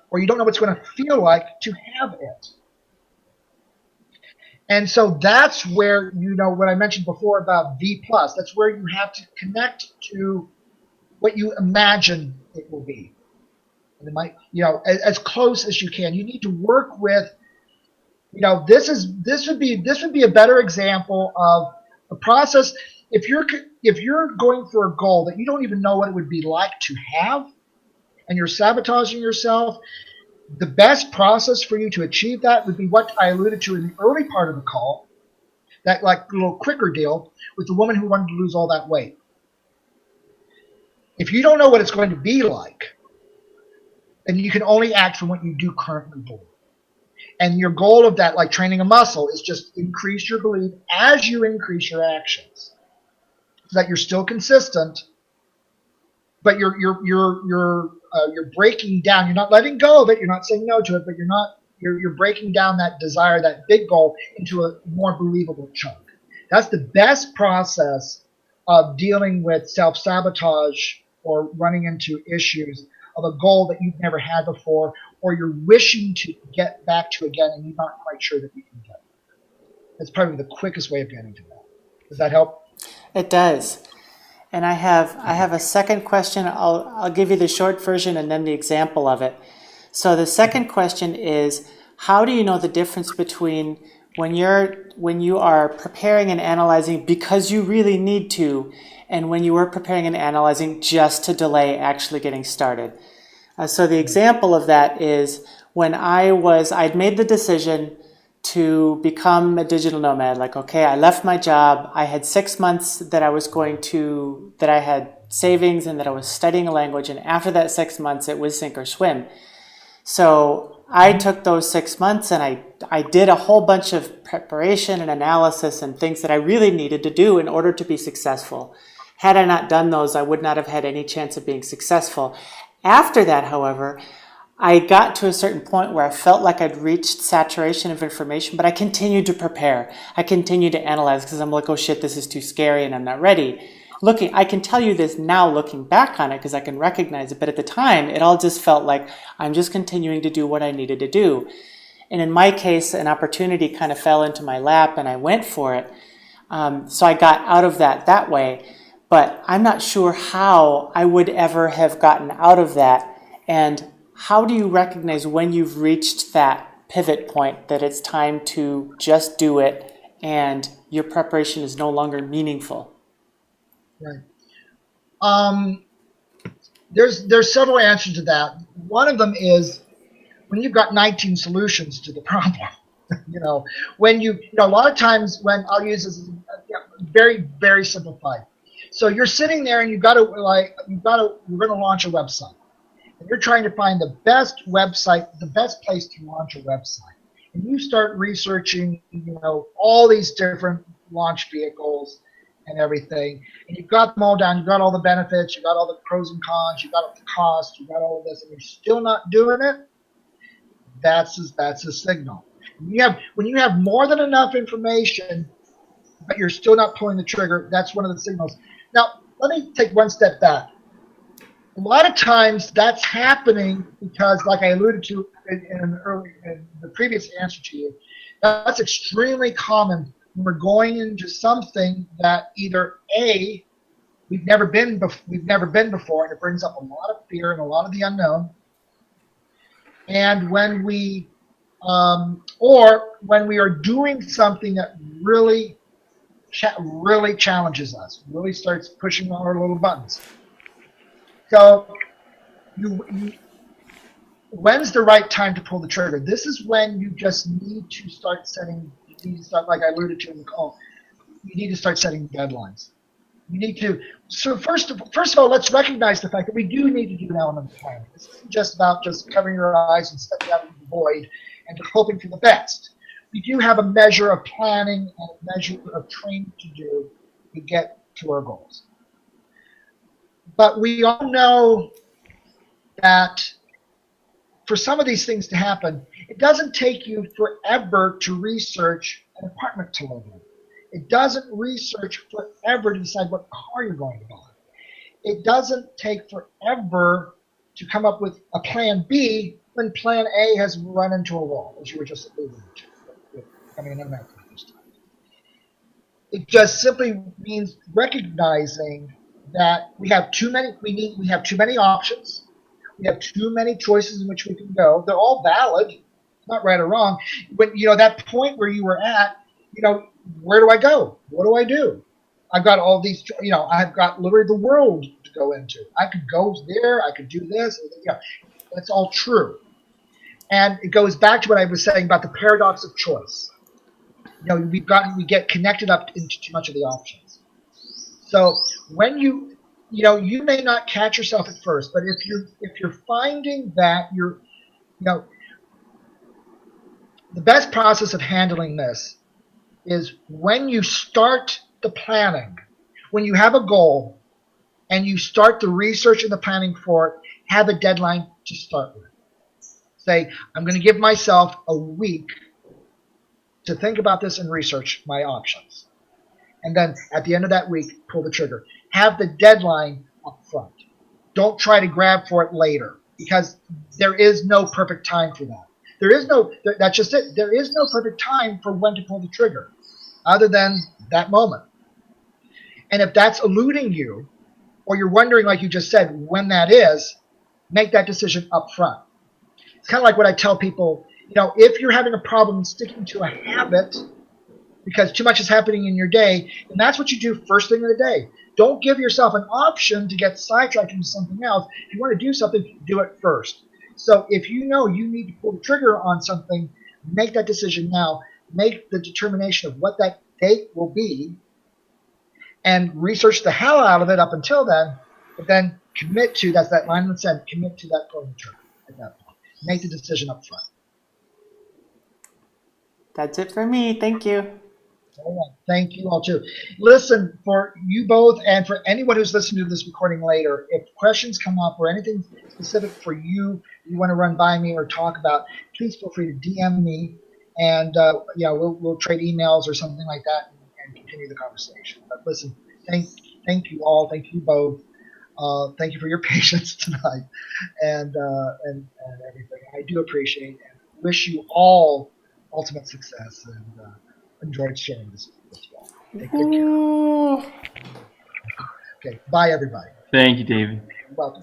or you don't know what it's going to feel like to have it. And so that's where, what I mentioned before about V+, that's where you have to connect to what you imagine it will be. And it might, as close as you can. You need to work with, this would be a better example of a process. If you're going for a goal that you don't even know what it would be like to have, and you're sabotaging yourself, the best process for you to achieve that would be what I alluded to in the early part of the call, that like little quicker deal with the woman who wanted to lose all that weight. If you don't know what it's going to be like, then you can only act from what you do currently believe. And your goal of that, like training a muscle, is just increase your belief as you increase your actions, so that you're still consistent, but you're breaking down. You're not letting go of it. You're not saying no to it, but you're breaking down that desire, that big goal, into a more believable chunk. That's the best process of dealing with self-sabotage or running into issues of a goal that you've never had before, or you're wishing to get back to again and you're not quite sure that you can get there. That's probably the quickest way of getting to that. Does that help? It does. And I have a second question. I'll give you the short version and then the example of it. So the second question is, how do you know the difference between when you are preparing and analyzing because you really need to, and when you are preparing and analyzing just to delay actually getting started? So the example of that is when I'd made the decision to become a digital nomad. Like, okay, I left my job. I had 6 months that I had savings and that I was studying a language. And after that 6 months, it was sink or swim. So I took those 6 months and I did a whole bunch of preparation and analysis and things that I really needed to do in order to be successful. Had I not done those, I would not have had any chance of being successful. After that, however, I got to a certain point where I felt like I'd reached saturation of information, but I continued to prepare. I continued to analyze because I'm like, oh shit, this is too scary and I'm not ready. I can tell you this now looking back on it because I can recognize it, but at the time, it all just felt like I'm just continuing to do what I needed to do. And in my case, an opportunity kind of fell into my lap and I went for it. So I got out of that way, but I'm not sure how I would ever have gotten out of that. And how do you recognize when you've reached that pivot point that it's time to just do it and your preparation is no longer meaningful? Right. There's several answers to that. One of them is when you've got 19 solutions to the problem. When a lot of times when I'll use this as very, very simplified. So you're sitting there and you're going to launch a website. And you're trying to find the best website, the best place to launch a website. And you start researching, all these different launch vehicles and everything. And you've got them all down. You've got all the benefits. You've got all the pros and cons. You've got all the costs. You've got all of this. And you're still not doing it. That's a signal. When you have more than enough information, but you're still not pulling the trigger, that's one of the signals. Now, let me take one step back. A lot of times that's happening because, like I alluded to in the previous answer to you, that's extremely common when we're going into something that either A, we've never been before, and it brings up a lot of fear and a lot of the unknown, and when we are doing something that really challenges us, really starts pushing our little buttons. So, when's the right time to pull the trigger? This is when you just need to start like I alluded to in the call, you need to start setting deadlines. You need to. So first of all, let's recognize the fact that we do need to do an element of planning. This isn't just about just covering your eyes and stepping out into the void and hoping for the best. We do have a measure of planning and a measure of training to do to get to our goals. But we all know that for some of these things to happen, it doesn't take you forever to research an apartment to live in. It doesn't research forever to decide what car you're going to buy. It doesn't take forever to come up with a plan B when plan A has run into a wall, as you were just alluding to, becoming an internet this time. It just simply means recognizing that we have too many options. We have too many choices in which we can go. They're all valid, not right or wrong. But that point where you were at, where do I go? What do I do? I've got all these, I've got literally the world to go into. I could go there. I could do this. That's all true. And it goes back to what I was saying about the paradox of choice. We get connected up into too much of the options. So when you may not catch yourself at first, but if you're finding that the best process of handling this is when you start the planning, when you have a goal and you start the research and the planning for it, have a deadline to start with. Say, I'm going to give myself a week to think about this and research my options. And then at the end of that week, pull the trigger. Have the deadline up front. Don't try to grab for it later, because there is no perfect time for that. That's just it. There is no perfect time for when to pull the trigger other than that moment. And if that's eluding you, or you're wondering, like you just said, when that is, make that decision up front. It's kind of like what I tell people, if you're having a problem sticking to a habit because too much is happening in your day, and that's what you do first thing in the day. Don't give yourself an option to get sidetracked into something else. If you want to do something, do it first. So if you know you need to pull the trigger on something, make that decision now. Make the determination of what that date will be and research the hell out of it up until then, but then commit to, that's that line that said, commit to that pulling the trigger at that point. Make the decision up front. That's it for me. Thank you. All right. Thank you all too. Listen, for you both and for anyone who's listening to this recording later, if questions come up or anything specific for you want to run by me or talk about, please feel free to DM me, and yeah, we'll trade emails or something like that and continue the conversation. But listen, thank you all, thank you both, thank you for your patience tonight, and everything. I do appreciate and wish you all ultimate success, and enjoyed sharing this with you all. Take good care. Ooh. Okay, bye everybody. Thank you, David. You're welcome.